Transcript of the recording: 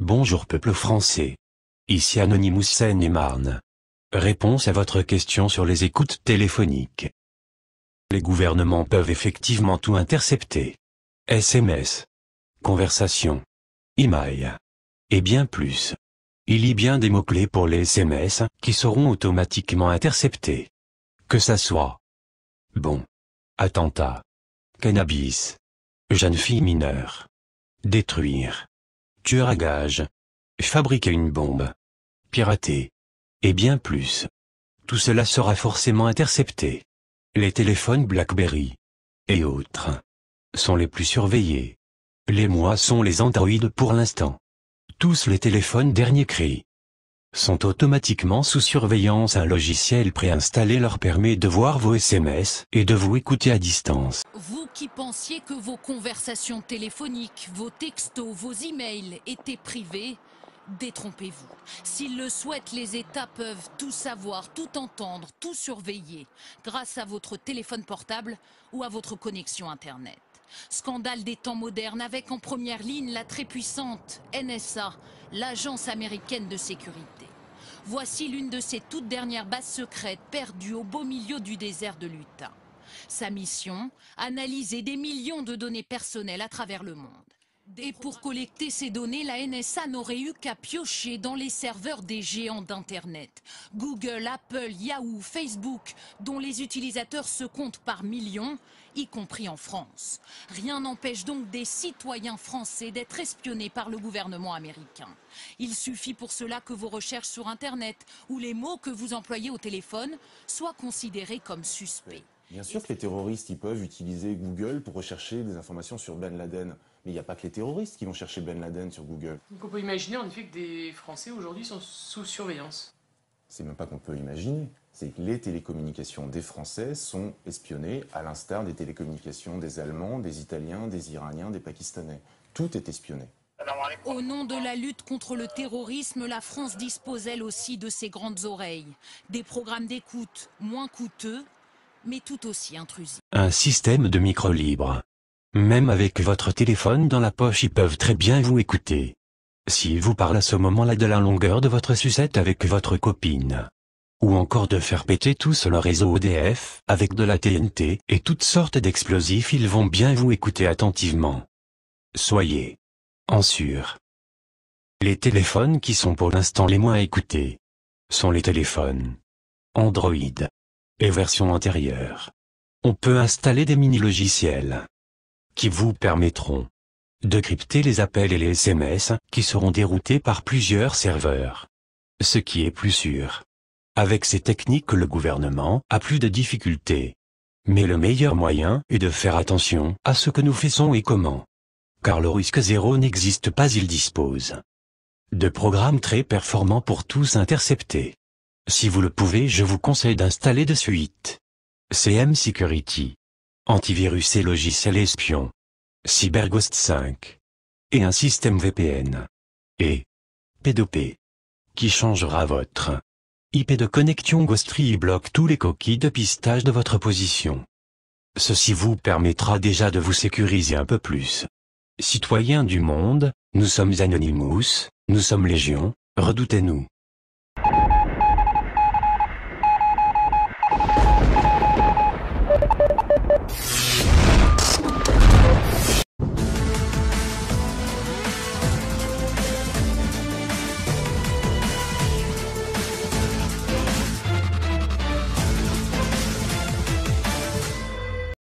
Bonjour peuple français. Ici Anonymous Seine-et-Marne. Réponse à votre question sur les écoutes téléphoniques. Les gouvernements peuvent effectivement tout intercepter. SMS, conversation, email, et bien plus. Il y a bien des mots-clés pour les SMS qui seront automatiquement interceptés. Que ça soit bon, attentat, cannabis, jeune fille mineure, détruire, tueur à gages, fabriquer une bombe, pirater, et bien plus. Tout cela sera forcément intercepté. Les téléphones BlackBerry et autres sont les plus surveillés. Les mois sont les Android pour l'instant. Tous les téléphones dernier cri sont automatiquement sous surveillance. Un logiciel préinstallé leur permet de voir vos SMS et de vous écouter à distance. Vous qui pensiez que vos conversations téléphoniques, vos textos, vos emails étaient privés, détrompez-vous. S'ils le souhaitent, les États peuvent tout savoir, tout entendre, tout surveiller, grâce à votre téléphone portable ou à votre connexion Internet. Scandale des temps modernes avec en première ligne la très puissante NSA, l'agence américaine de sécurité. Voici l'une de ses toutes dernières bases secrètes perdues au beau milieu du désert de l'Utah. Sa mission, analyser des millions de données personnelles à travers le monde. Et pour collecter ces données, la NSA n'aurait eu qu'à piocher dans les serveurs des géants d'Internet. Google, Apple, Yahoo, Facebook, dont les utilisateurs se comptent par millions, y compris en France. Rien n'empêche donc des citoyens français d'être espionnés par le gouvernement américain. Il suffit pour cela que vos recherches sur Internet ou les mots que vous employez au téléphone soient considérés comme suspects. Bien sûr que les terroristes ils peuvent utiliser Google pour rechercher des informations sur Ben Laden. Mais il n'y a pas que les terroristes qui vont chercher Ben Laden sur Google. Donc on peut imaginer en effet que des Français aujourd'hui sont sous surveillance. C'est même pas qu'on peut imaginer, c'est que les télécommunications des Français sont espionnées à l'instar des télécommunications des Allemands, des Italiens, des Iraniens, des Pakistanais. Tout est espionné. Au nom de la lutte contre le terrorisme, la France dispose elle aussi de ses grandes oreilles. Des programmes d'écoute moins coûteux, mais tout aussi intrusifs. Un système de micro libre. Même avec votre téléphone dans la poche, ils peuvent très bien vous écouter. S'ils vous parlent à ce moment-là de la longueur de votre sucette avec votre copine. Ou encore de faire péter tout sur le réseau EDF, avec de la TNT, et toutes sortes d'explosifs, ils vont bien vous écouter attentivement. Soyez en sûr. Les téléphones qui sont pour l'instant les moins écoutés sont les téléphones Android et version antérieure. On peut installer des mini-logiciels qui vous permettront de crypter les appels et les SMS qui seront déroutés par plusieurs serveurs. Ce qui est plus sûr. Avec ces techniques, le gouvernement a plus de difficultés. Mais le meilleur moyen est de faire attention à ce que nous faisons et comment. Car le risque zéro n'existe pas, il dispose de programmes très performants pour tous intercepter. Si vous le pouvez, je vous conseille d'installer de suite CM Security, antivirus et logiciel espion, CyberGhost 5, et un système VPN, et P2P, qui changera votre IP de connexion Ghostry et bloque tous les coquilles de pistage de votre position. Ceci vous permettra déjà de vous sécuriser un peu plus. Citoyens du monde, nous sommes Anonymous, nous sommes Légion, redoutez-nous.